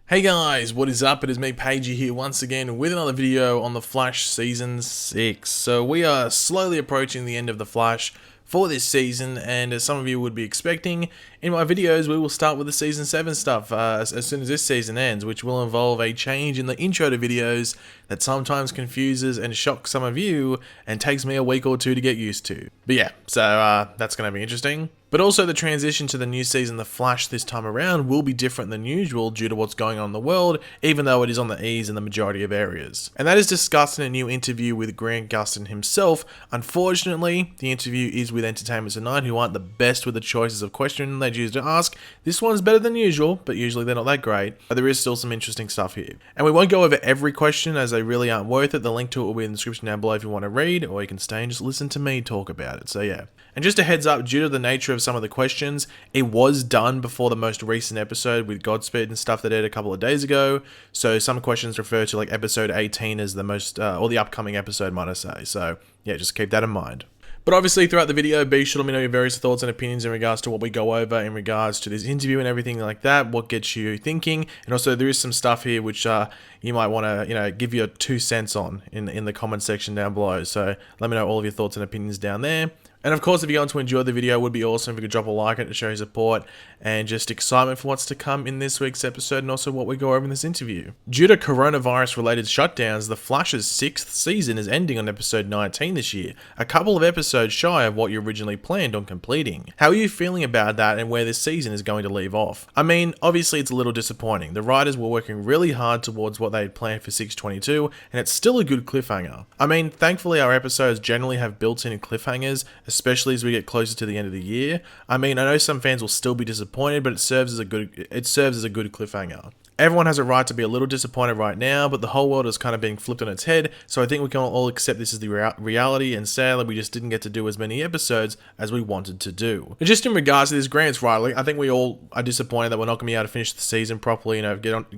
Hey guys, what is up? It is me, Pagey, here once again with another video on The Flash Season 6. So we are slowly approaching the end of The Flash for this season, and as some of you would be expecting, in my videos we will start with the Season 7 stuff as soon as this season ends, which will involve a change in the intro to videos that sometimes confuses and shocks some of you and takes me a week or two to get used to. But yeah, so that's going to be interesting. But also the transition to the new season, The Flash, this time around will be different than usual due to what's going on in the world, even though it is on the ease in the majority of areas. And that is discussed in a new interview with Gustin himself. Unfortunately, the interview is with Entertainment Tonight, who aren't the best with the choices of questions they choose to ask. This one's better than usual, but usually they're not that great. But there is still some interesting stuff here. And we won't go over every question as they really aren't worth it. The link to it will be in the description down below if you want to read, or you can stay and just listen to me talk about it. So yeah. And just a heads up, due to the nature of some of the questions, it was done before the most recent episode with Godspeed and stuff that aired a couple of days ago. So some questions refer to like episode 18 as the most, or the upcoming episode, might I say. So yeah, just keep that in mind. But obviously throughout the video, be sure to let me know your various thoughts and opinions in regards to what we go over in regards to this interview and everything like that, what gets you thinking. And also there is some stuff here which you might want to, give your 2 cents on in the comment section down below. So let me know all of your thoughts and opinions down there. And of course, if you're going to enjoy the video, it would be awesome if you could drop a like on it to show your support and just excitement for what's to come in this week's episode and also what we go over in this interview. Due to coronavirus-related shutdowns, The Flash's 6th season is ending on episode 19 this year, a couple of episodes shy of what you originally planned on completing. How are you feeling about that and where this season is going to leave off? I mean, obviously it's a little disappointing. The writers were working really hard towards what they had planned for 622, and it's still a good cliffhanger. I mean, thankfully our episodes generally have built-in cliffhangers, especially as we get closer to the end of the year. I mean, I know some fans will still be disappointed, but it serves as a good cliffhanger. Everyone has a right to be a little disappointed right now, but the whole world is kind of being flipped on its head, so I think we can all accept this as the reality, and sadly we just didn't get to do as many episodes as we wanted to do. And just in regards to this, Grant's right, I think we all are disappointed that we're not going to be able to finish the season properly,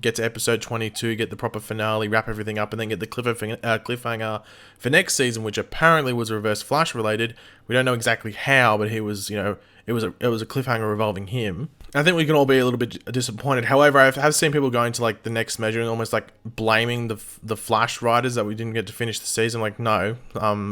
get to episode 22, get the proper finale, wrap everything up, and then get the cliffhanger for next season, which apparently was Reverse Flash related. We don't know exactly how, but he was, it was a cliffhanger revolving him. I think we can all be a little bit disappointed. However, I have seen people going to like the next measure and almost like blaming the Flash writers that we didn't get to finish the season. Like, no,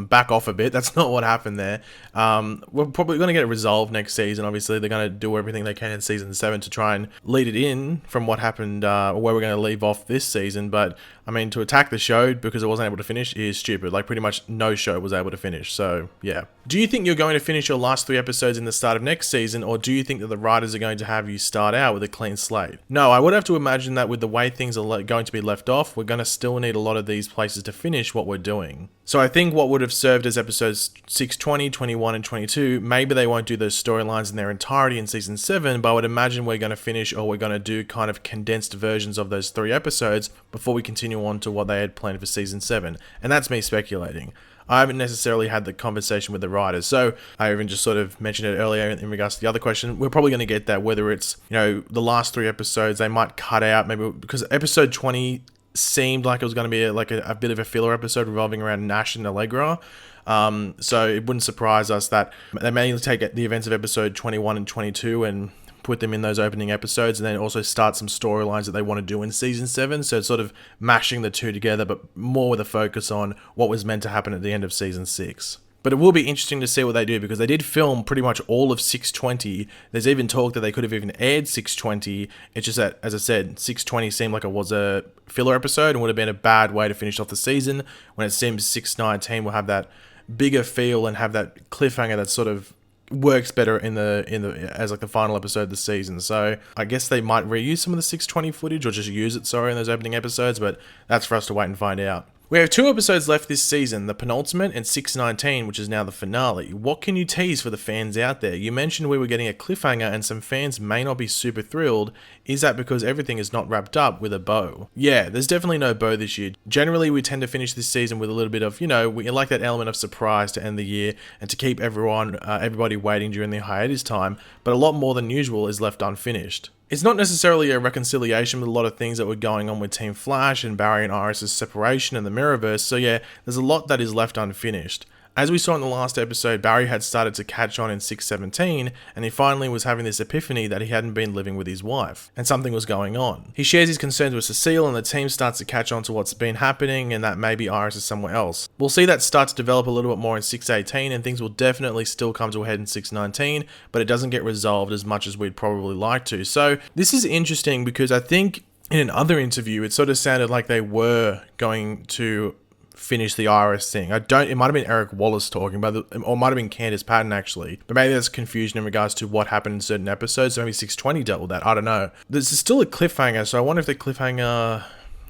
back off a bit. That's not what happened there. We're probably going to get it resolved next season. Obviously, they're going to do everything they can in season 7 to try and lead it in from what happened, or where we're going to leave off this season. But I mean, to attack the show because it wasn't able to finish is stupid. Like, pretty much no show was able to finish. So yeah. Do you think you're going to finish your last 3 episodes in the start of next season, or do you think that the writers are going to have you start out with a clean slate? No, I would have to imagine that with the way things are going to be left off, we're going to still need a lot of these places to finish what we're doing. So I think what would have served as episodes 6, 20, 21, and 22, maybe they won't do those storylines in their entirety in season 7, but I would imagine we're going to finish, or we're going to do kind of condensed versions of those 3 episodes before we continue on to what they had planned for season 7. And that's me speculating. I haven't necessarily had the conversation with the writers, so I even just sort of mentioned it earlier in regards to the other question. We're probably going to get that, whether it's, the last 3 episodes, they might cut out, maybe, because episode 20 seemed like it was going to be a bit of a filler episode revolving around Nash and Allegra. So it wouldn't surprise us that they may take the events of episode 21 and 22 and put them in those opening episodes, and then also start some storylines that they want to do in season 7. So it's sort of mashing the 2 together, but more with a focus on what was meant to happen at the end of season 6. But it will be interesting to see what they do, because they did film pretty much all of 620. There's even talk that they could have even aired 620. It's just that, as I said, 620 seemed like it was a filler episode and would have been a bad way to finish off the season, when it seems 619 will have that bigger feel and have that cliffhanger that sort of works better in the as like the final episode of the season. So I guess they might reuse some of the 620 footage, or just use it, in those opening episodes, but that's for us to wait and find out. We have 2 episodes left this season, the penultimate and 619, which is now the finale. What can you tease for the fans out there? You mentioned we were getting a cliffhanger and some fans may not be super thrilled. Is that because everything is not wrapped up with a bow? Yeah, there's definitely no bow this year. Generally, we tend to finish this season with a little bit of, we like that element of surprise to end the year and to keep everybody waiting during the hiatus time, but a lot more than usual is left unfinished. It's not necessarily a reconciliation with a lot of things that were going on with Team Flash and Barry and Iris' separation and the Mirrorverse, so yeah, there's a lot that is left unfinished. As we saw in the last episode, Barry had started to catch on in 617, and he finally was having this epiphany that he hadn't been living with his wife, and something was going on. He shares his concerns with Cecile, and the team starts to catch on to what's been happening, and that maybe Iris is somewhere else. We'll see that start to develop a little bit more in 618, and things will definitely still come to a head in 619, but it doesn't get resolved as much as we'd probably like to. So this is interesting because I think in another interview, it sort of sounded like they were going to finish the Iris thing. It might have been Eric Wallace talking about it, or it might have been Candace Patton actually, but maybe there's confusion in regards to what happened in certain episodes, so maybe 620 dealt with that, I don't know. There's still a cliffhanger, so I wonder if the cliffhanger,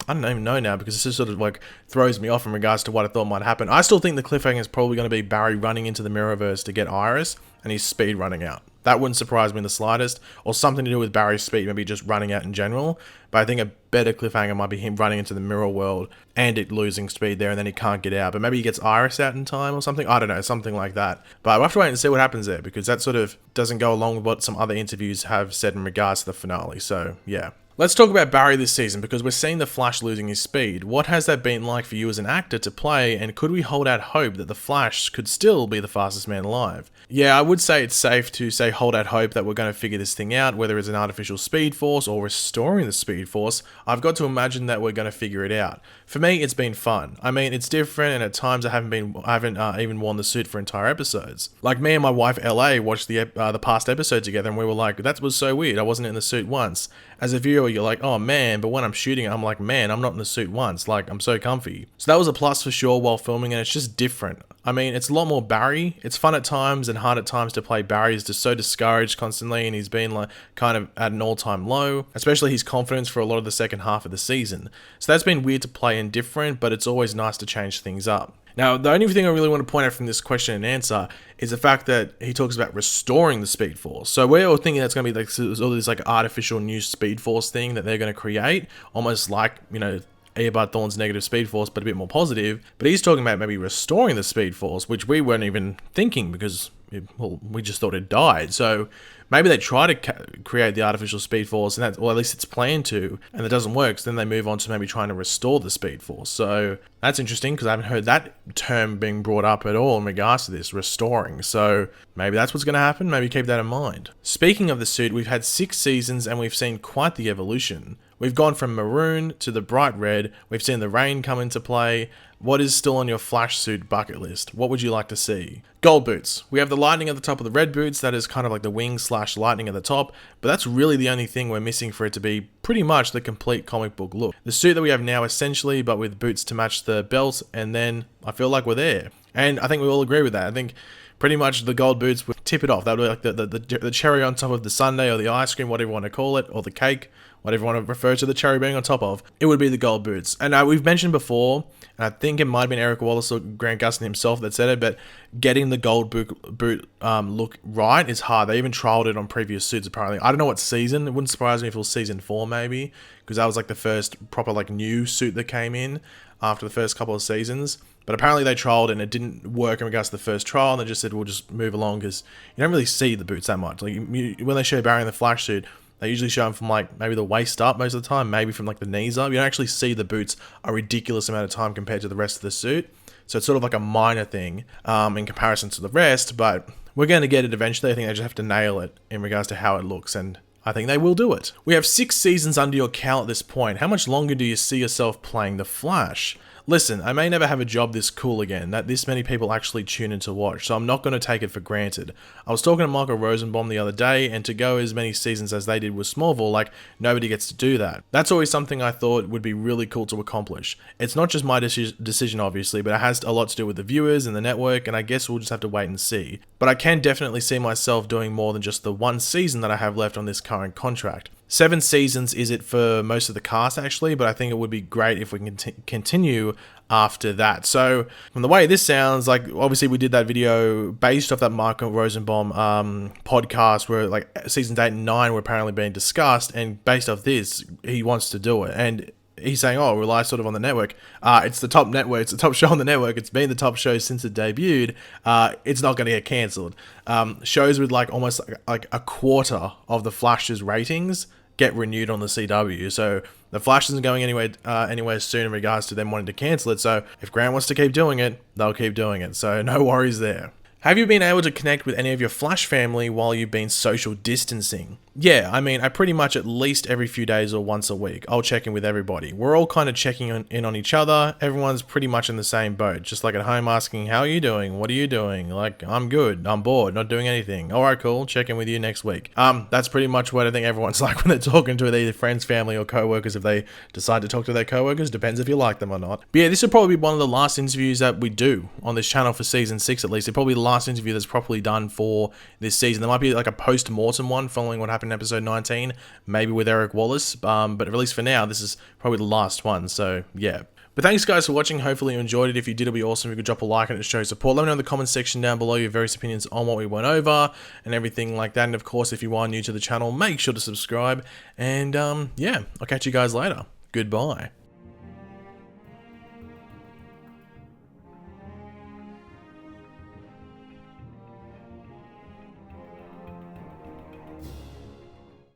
I don't even know now, because this just sort of like throws me off in regards to what I thought might happen. I still think the cliffhanger is probably going to be Barry running into the Mirrorverse to get Iris, and his speed running out. That wouldn't surprise me in the slightest, or something to do with Barry's speed, maybe just running out in general. But I think a better cliffhanger might be him running into the mirror world and it losing speed there, and then he can't get out. But maybe he gets Iris out in time or something. I don't know, something like that. But we'll have to wait and see what happens there, because that sort of doesn't go along with what some other interviews have said in regards to the finale. So, yeah. Let's talk about Barry this season, because we're seeing the Flash losing his speed. What has that been like for you as an actor to play, and could we hold out hope that the Flash could still be the fastest man alive? Yeah, I would say it's safe to say hold out hope that we're going to figure this thing out, whether it's an artificial speed force or restoring the speed force. I've got to imagine that we're going to figure it out. For me, it's been fun. I mean, it's different, and at times I haven't even worn the suit for entire episodes. Like me and my wife LA watched the past episode together, and we were like, that was so weird. I wasn't in the suit once. As a viewer, you're like, oh man, but when I'm shooting, I'm like, man, I'm not in the suit once. Like, I'm so comfy. So that was a plus for sure while filming, and it's just different. I mean, it's a lot more Barry. It's fun at times and hard at times to play Barry. He's just so discouraged constantly, and he's been like kind of at an all-time low, especially his confidence for a lot of the second half of the season. So that's been weird to play and different, but it's always nice to change things up. Now, the only thing I really want to point out from this question and answer is the fact that he talks about restoring the Speed Force. So we're all thinking that's going to be like all this like artificial new Speed Force thing that they're going to create, almost like, you know, Eobard Thawne's negative Speed Force, but a bit more positive. But he's talking about maybe restoring the Speed Force, which we weren't even thinking because we just thought it died. So maybe they try to create the artificial Speed Force, and or at least it's planned to, and it doesn't work. So then they move on to maybe trying to restore the Speed Force. So that's interesting because I haven't heard that term being brought up at all in regards to this, restoring. So maybe that's what's going to happen. Maybe keep that in mind. Speaking of the suit, we've had 6 seasons and we've seen quite the evolution. We've gone from maroon to the bright red. We've seen the rain come into play. What is still on your Flash suit bucket list? What would you like to see? Gold boots. We have the lightning at the top of the red boots. That is kind of like the wings / lightning at the top. But that's really the only thing we're missing for it to be pretty much the complete comic book look. The suit that we have now essentially, but with boots to match the belt. And then I feel like we're there. And I think we all agree with that. I think pretty much the gold boots would tip it off. That would be like the cherry on top of the sundae or the ice cream, whatever you want to call it, or the cake, whatever you want to refer to the cherry being on top of. It would be the gold boots. And we've mentioned before, and I think it might have been Eric Wallace or Grant Gustin himself that said it, but getting the gold boot look right is hard. They even trialed it on previous suits apparently. I don't know what season. It wouldn't surprise me if it was season 4 maybe, because that was like the first proper like new suit that came in after the first couple of seasons. But apparently they trialed it and it didn't work in regards to the first trial, and they just said we'll just move along because you don't really see the boots that much. Like when they show Barry in the Flash suit, they usually show them from like maybe the waist up most of the time, maybe from like the knees up. You don't actually see the boots a ridiculous amount of time compared to the rest of the suit. So it's sort of like a minor thing in comparison to the rest, but we're going to get it eventually. I think they just have to nail it in regards to how it looks, and I think they will do it. We have 6 seasons under your count at this point. How much longer do you see yourself playing the Flash? Listen, I may never have a job this cool again, that this many people actually tune in to watch, so I'm not going to take it for granted. I was talking to Michael Rosenbaum the other day, and to go as many seasons as they did with Smallville, like, nobody gets to do that. That's always something I thought would be really cool to accomplish. It's not just my decision, obviously, but it has a lot to do with the viewers and the network, and I guess we'll just have to wait and see. But I can definitely see myself doing more than just the 1 season that I have left on this current contract. 7 seasons is it for most of the cast actually, but I think it would be great if we can continue after that. So from the way this sounds, like obviously we did that video based off that Michael Rosenbaum podcast where like seasons 8 and 9 were apparently being discussed, and based off this, he wants to do it. And he's saying, oh, rely sort of on the network. It's the top network. It's the top show on the network. It's been the top show since it debuted. It's not going to get cancelled. Shows with like almost like a quarter of the Flash's ratings get renewed on the CW. So the Flash isn't going anywhere soon in regards to them wanting to cancel it. So if Grant wants to keep doing it, they'll keep doing it. So no worries there. Have you been able to connect with any of your Flash family while you've been social distancing? Yeah, I mean, I pretty much at least every few days or once a week, I'll check in with everybody. We're all kind of checking in on each other. Everyone's pretty much in the same boat, just like at home asking, how are you doing? What are you doing? Like, I'm good. I'm bored. Not doing anything. All right, cool. Check in with you next week. That's pretty much what I think everyone's like when they're talking to either friends, family, or co-workers. If they decide to talk to their co-workers, depends if you like them or not. But yeah, this will probably be one of the last interviews that we do on this channel for season 6 at least. It's probably the last interview that's properly done for this season. There might be like a post-mortem one following what happened in episode 19. Maybe with Eric Wallace, but at least for now, this is probably the last one, so yeah. But thanks guys for watching. Hopefully you enjoyed it. If you did, it'd be awesome if you could drop a like on it to show support. Let me know in the comments section down below your various opinions on what we went over and everything like that. And of course, if you are new to the channel, make sure to subscribe. And yeah, I'll catch you guys later. Goodbye.